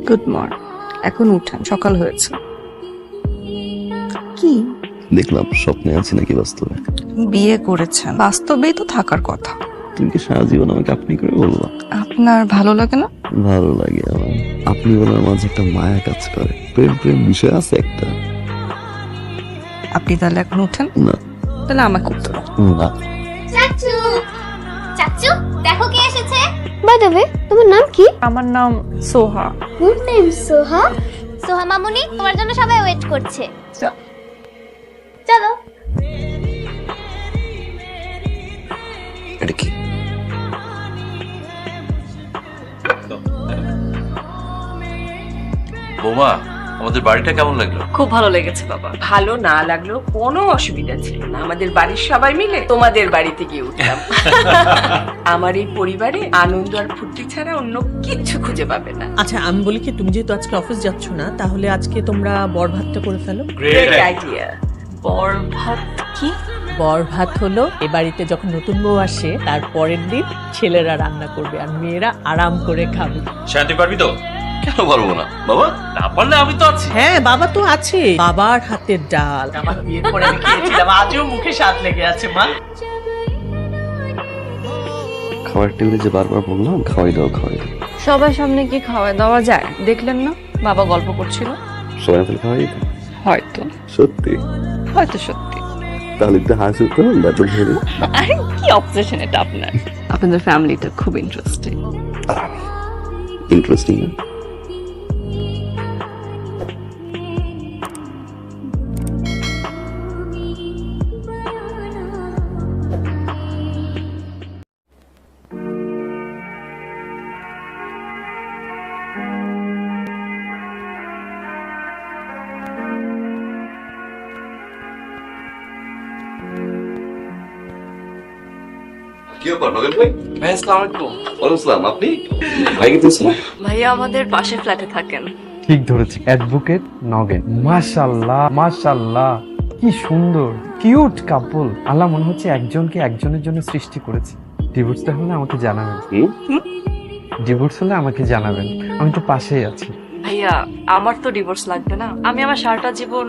Good morning. এখন উঠেন, সকাল হয়েছে। কি দেখলাম স্বপ্নে আছি নাকি বাস্তবে? বিয়ে করেছেন, বাস্তবেই তো থাকার কথা। তুমি কি সারা জীবন আমাকে আপনি করে বলবা? আপনার ভালো লাগে না? ভালো লাগে আমার। আপনি বলার মাঝে একটা মায়া কাজ করে। প্রেম প্রেম বিষয় আছে একটা। আপনি তাহলে এখন উঠেন। না তাহলে আমাকে উঠতে দাও। না, চাচু, চাচু দেখো কে এসেছে। বাই দ্য ওয়ে, তোমার নাম কি? আমার নাম সোহা। গুড নেম সোহা। সোহা মামুনি, তোমার জন্য সবাই ওয়েট করছে। চলো। এটা কি? বৌমা, আমাদের বাড়িটা কেমন লাগলো? খুব ভালো লেগেছে বাবা। ভালো না লাগলো কোনো অসুবিধা ছিল না, আমাদের বাড়ির সবাই মিলে তোমাদের বাড়িতে গিয়ে উঠলাম। আমার এই পরিবারে আনন্দ আর ফুর্তি ছাড়া অন্য কিচ্ছু খুঁজে পাবে না। আচ্ছা আমি বলি কি, তুমি যেহেতু আজকে অফিস যাচ্ছ না, তাহলে আজকে তোমরা বর ভাতটা করে ফেলো। Great idea. বর ভাত কি? বর ভাত হলো এ বাড়িতে যখন নতুন বউ আসে তার পরের দিন ছেলেরা রান্না করবে আর মেয়েরা আরাম করে খাবে। শান্তি পারবি তো? কেন পারবো না বাবা, না পারলে আমি তো আছি। হ্যাঁ বাবা তো আছে, বাবার হাতের ডাল আমার বিয়ের পরে আমি খেয়েছিলাম, আজও মুখে স্বাদ লেগে আছে মা। খাবার টেবিলে যে বারবার বললাম খাওয়াই দাও খাওয়াই দাও, সবার সামনে কি খাওয়ায় দেওয়া যায়? দেখলেন না বাবা গল্প করছিল। সবাই তাহলে খাওয়াই দাও। হয়তো সত্যি? হয়তো সত্যি। তাহলে একটু হাসি তো ব্যাপার ধরে। আরে কি অবসেশন এটা আপনার! আপনাদের ফ্যামিলিটা খুব ইন্টারেস্টিং। ইন্টারেস্টিং না? কি ব্যাপার নগেন ভাই? ভাই আসসালামু আলাইকুম। ওয়ালাইকুম আসসালাম। আপনি ভাই কি দিয়েছেন? ভাইয়া আমাদের পাশে ফ্ল্যাটে থাকেন। ঠিক ধরেছি, অ্যাডভোকেট নগেন। মাশাআল্লাহ মাশাআল্লাহ, কি সুন্দর কিউট কাপল। আল্লাহ মনে হচ্ছে একজনকে একজনের জন্য সৃষ্টি করেছে। ডিভোর্সটা হলে আমাকে জানাবেন। ডিভোর্স হলে আমাকে জানাবেন, আমি তো পাশেই আছি। ভাইয়া আমার তো ডিভোর্স লাগবে না, আমি আমার সারাটা জীবন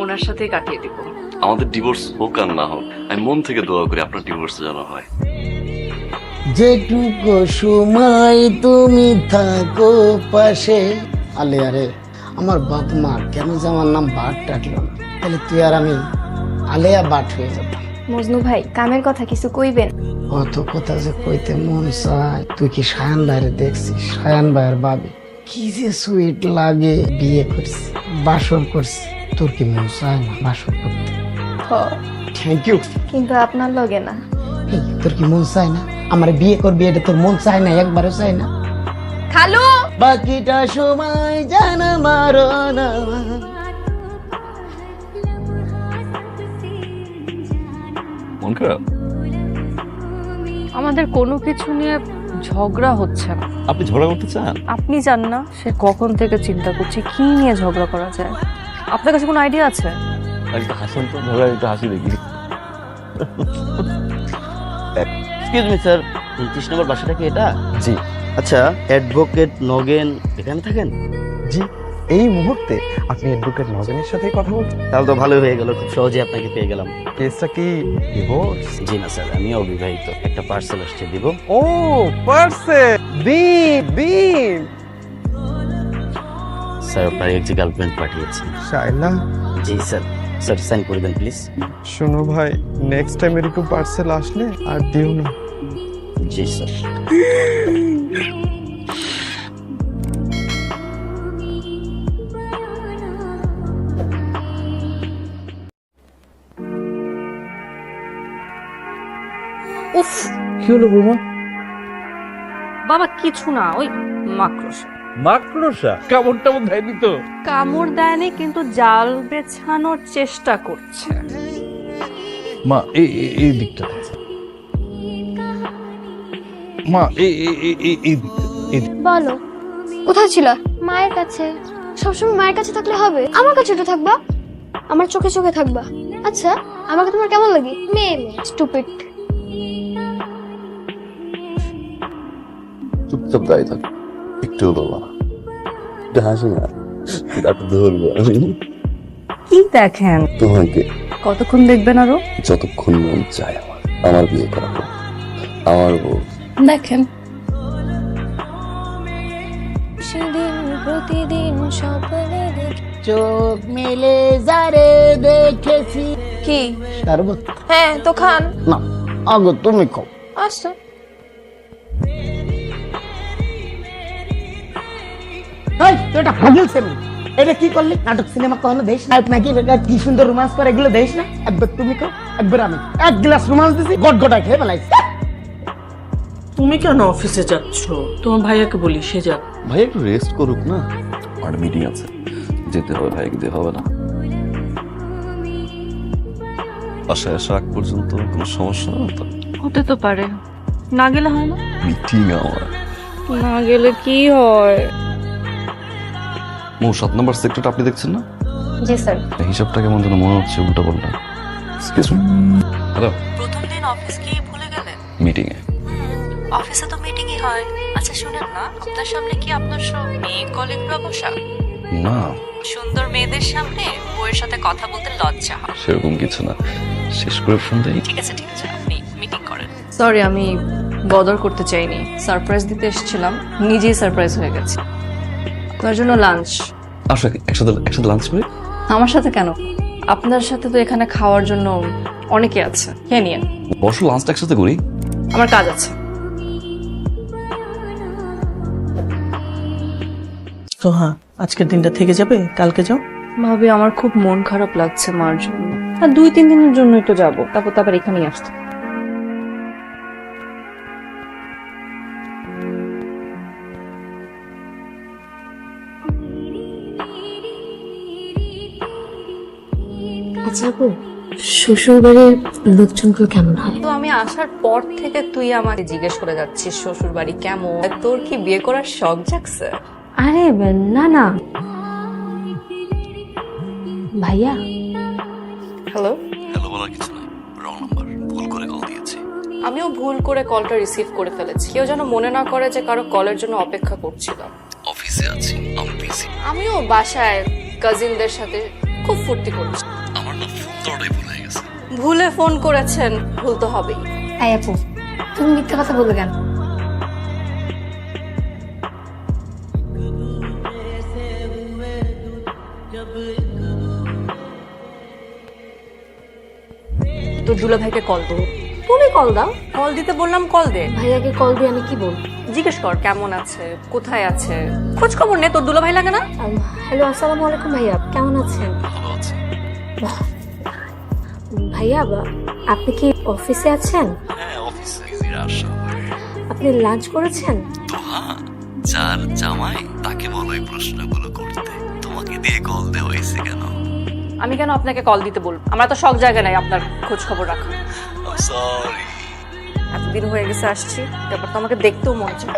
ওনার সাথেই কাটিয়ে দিব। আমাদের ডিভোর্স হোক আর না হোক, আমি মন থেকে দোয়া করি আপনার ডিভোর্স যেন হয়। যেটুকু সময় তুমি থাকো পাশে। আলে আরে আমার বাপ মা কেন যে আমার নাম বাট ডাকলো না, তাহলে তুই আর আমি আলেয়া বাট হয়ে যেতাম। মজনু ভাই, কামের কথা কিছু কইবেন? কত কথা যে কইতে মন চায়। তুই কি সায়ান ভাইরে দেখছিস? সায়ান ভাইয়ের বাবে কি যে সুইট লাগে। বিয়ে করছি, বাসর করছি, তোর কি মন চায় না বাসর করতে? Thank you. কিন্তু আপনার লগে না। তোর কি মন চায় না আমার বিয়ে করবি? এটা তোর মন চায় না? একবারও চায় না? খালু, বাকিটা সময় জানা মারো না। মন খারাপ? আমাদের কোনো কিছু নিয়ে ঝগড়া হচ্ছে না। আপনি ঝগড়া করতে চান? আপনি জান না সে কখন থেকে চিন্তা করছে কি নিয়ে ঝগড়া করা যায়। আপনার কাছে কোনো আইডিয়া আছে? একটু হাসুন তো, ঝগড়া একটু হাসি দেখি। এক্সকিউজ মি স্যার, 29 নম্বর বাসাটা কি এটা? জি আচ্ছা, অ্যাডভোকেট নগেন এখানে থাকেন? জি, এই মুহূর্তে আপনি অ্যাডভোকেট নগেনের সাথে কথা বলছেন। তাহলে তো ভালোই হয়ে গেল, খুব সহজে আপনাকে পেয়ে গেলাম। কেসটা কি ডিভোর্স? জি না স্যার, আমি অবিবাহিত। একটা পার্সেল আসছে, দিব? ও পার্সেল, দিন। স্যার আপনার এক যে গার্লফ্রেন্ড পাঠিয়েছে। শাইলা, জি স্যার। স্যার সাইন করে দেন প্লিজ। শোনো ভাই, নেক্সট টাইম এরকম পার্সেল আসলে আর দিও না। জি স্যার। উফ, কি হলো বৌমা? বাবা কিছু না, ওই মাকড়সা। মাকড়সা কামড় টামড় দেয়নি তো? কামড় দেয়নি, কিন্তু জাল বেছানোর চেষ্টা করছে। মা এই দিকটা, মা এই বলো কোথায় ছিল? মায়ের কাছে। সবসময় মায়ের কাছে থাকলে হবে? আমার কাছে তো থাকবা, আমার চোখে চোখে থাকবা। আচ্ছা, আমাকে তোমার কেমন লাগে? মেয়ে স্টুপিড। চুপচাপ দাঁড়িয়ে থাক, একটু বলবা না। একটু হাসো না, তারপর ধরবো আমি কি দেখেন? তোমাকে। কতক্ষণ দেখবেন আরো? যতক্ষণ মন চায় আমার বিয়ে করাবো, আমার বউ। দেখেন। সেদিন প্রতিদিন স্বপ্নে দেখি চোখ মেলে যারে দেখেছি। কি? শরবত হ্যাঁ তো খান। না, আগে তুমি খাও। আচ্ছা। এই, তুই এটা পাগল ছেলে। এটা কি করলি? নাটক সিনেমা কখনো দেখিস না নাকি? এটা কি সুন্দর রোমান্স করে, এগুলো দেখিস না? একবার তুমি খাও, একবার আমি। এক গ্লাস রোমান্স দিছি, গটগটা খেয়ে ফেলাইছি। তুমি কেন অফিসে যাচ্ছ? তোমার ভাইয়াকে বলি সে যাক। ভাই একটু রেস্ট করুক না, আমার মিটিং আছে, যেতে হবে। ভাইকে দিয়ে হবে না। বাসায় আসা আগ পর্যন্ত কোনো সমস্যা না তো? হতে তো পারে, না গেলে হয় না? মিটিং আমার। না গেলে কি হয়? 7 নম্বর সেক্টরটা আপনি দেখছেন না? জি স্যার। এই হিসাবটা কেমন যেন মনে হচ্ছে উল্টা পাল্টা। Excuse me. হ্যালো। প্রথম দিন অফিস কি ভুলে গেলেন? মিটিং এ। অফিসে তো মিটিংই হয়। আচ্ছা শুনেন না, আপনার সামনে কি আপনার সব মেয়ে কলিগরা বসা? না, সুন্দর মেয়েদের সামনে বউয়ের সাথে কথা বলতে লজ্জা হয়। সেরকম কিছু না। শেষ করে ফোন দেই। ঠিক আছে আপনি মিটিং করেন। সরি, আমি বদর করতে চাইনি। সারপ্রাইজ দিতে এসেছিলাম, নিজেই সারপ্রাইজ হয়ে গেছে। আপনার জন্য লাঞ্চ। আসো একসাথে লাঞ্চ করি। আমার সাথে কেন? আপনার সাথে তো এখানে খাওয়ার জন্য অনেকে আছে, খেয়ে নিয়েন। বসো, লাঞ্চটা একসাথে করি। আমার কাজ আছে। সোহা, আজকের দিনটা থেকে যাবে, কালকে যাও। ভাবি, আমার খুব মন খারাপ লাগছে মার জন্য। আর 2-3 দিনের জন্যই তো যাবো, তারপর আবার এখানেই আসতে। আচ্ছা আপু, শ্বশুর বাড়ির লোকজনগুলো কেমন হয়? তো আমি আসার পর থেকে তুই আমাকে জিজ্ঞেস করে যাচ্ছিস শ্বশুর বাড়ি কেমন, তোর কি বিয়ে করার শখ জাগছে? আরে না না ভাইয়া। হ্যালো। হ্যালো বলার কিছু না, রং নাম্বার, ভুল করে কল দিয়েছি। আমিও ভুল করে কলটা রিসিভ করে ফেলেছি। কেউ যেন মনে না করে যে কারো কলের জন্য অপেক্ষা করছিলাম। অফিসে আছি, আমি বিজি। আমিও বাসায় কাজিনদের সাথে খুব ফুর্তি করছি। আমার না ফোন দেওয়াটাই ভুল হয়ে গেছে। ভুলে ফোন করেছেন, ভুল তো হবেই। এই আপু, তুমি মিথ্যা কথা বললে কেন? তোর দুলা ভাইকে কল দো। তুমি কল দাও। কল দিতে বললাম, কল দে। ভাইয়াকে কল দিয়ে আমি কি বলবো? জিজ্ঞেস কর কেমন আছে, কোথায় আছে, খোঁজ খবর নে। তোর দুলা ভাই লাগে না? হ্যালো, আসসালামু আলাইকুম ভাইয়া, কেমন আছেন? ভালো আছে। ভাইয়া, আপনি কি অফিসে আছেন? হ্যাঁ, অফিসে এর আসা। আপনি লাঞ্চ করেছেন? তো হ্যাঁ, যার জামাই তাকে বলো এই প্রশ্নগুলো করতে। তোমাকে দিয়ে কল দেওয়া হয়েছে কেন? আমি কেন আপনাকে কল দিতে বলবো? আমরা তো সব জায়গায় নাই আপনার খোঁজ খবর রাখা। সরি। এতদিন হয়ে গেছে আসছি, তারপর তো আমাকে দেখতেও মন চায়।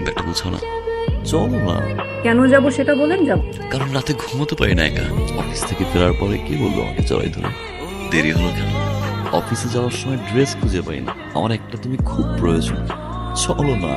ব্যাগটা গুছাও না, চলো না। কেন যাব সেটা বলেন। যাব কারণ রাতে ঘুমোতে পারি না একা। অফিস থেকে ফেরার পরে কি বলবো আমাকে জড়াই ধরে? দেরি হলো কেন? অফিসে যাওয়ার সময় ড্রেস খুঁজে পাই না। আমার একটা তুমি খুব প্রয়োজন, চলো না।